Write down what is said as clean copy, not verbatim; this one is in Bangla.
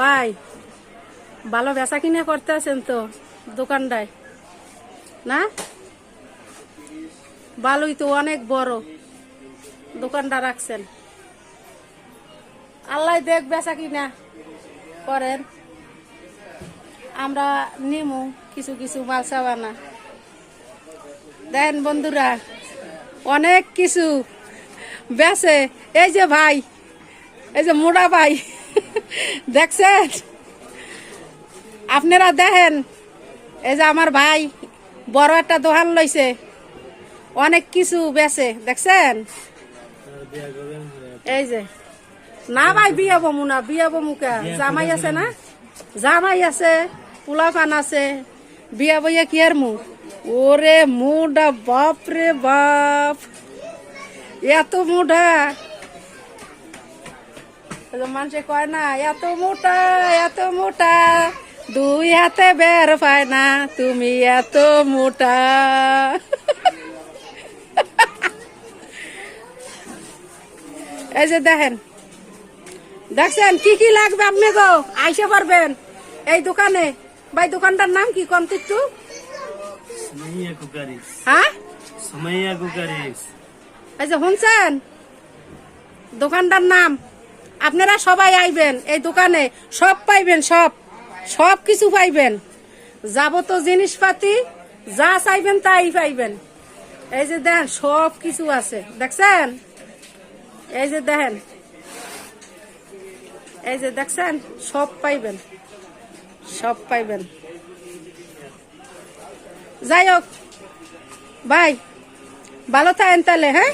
ভাই ভালো বেচা কিনে করতে আছেন তো দোকানটায় না? ভালোই তো, অনেক বড় দোকানটা রাখছেন। আল্লাহ দেখ বেচা কিনা করেন, আমরা নিমু কিছু কিছু মাল সাবানা। দেখেন বন্ধুরা, অনেক কিছু বেচে। এই যে ভাই, এই যে মোড়া ভাই দেখছেন আপনারা? দেখেন এই যে আমার ভাই বড় একটা দোকান লইছে, অনেক কিছু বেচে, দেখছেন? এই যে না ভাই, বিয়ে বমু না, বিয়ে বমুকা জামাই আছে না, জামাই আছে, পোলাপান আছে, বিয়া বইয়া কি আর মু? ওরে মুডা, বাপ রে বাপ, এত মুডা। মানুষে কয় না এত মোটা, এত মোটা, দুই হাতে বের পায় না, তুমি এত মোটা। এই যে দেখেন, দেখছেন কি কি লাগবে আপনি গো আইসা পারবেন এই দোকানে। ভাই দোকানটার নাম কি কোন একটু? হ্যাঁ, এই যে শুনছেন দোকানটার নাম। আপনারা সবাই আইবেন এই দোকানে, সব পাইবেন, সব সব কিছু পাইবেন, যাবতীয় জিনিসপাতি যা চাইবেন তাই পাইবেন। এই যে দেখেন সব কিছু আছে, দেখছেন? এই যে দেখেন, এই যে দেখছেন, সব পাইবেন, সব পাইবেন। যাই হোক ভাই, ভালো থাকেন তাহলে। হ্যাঁ।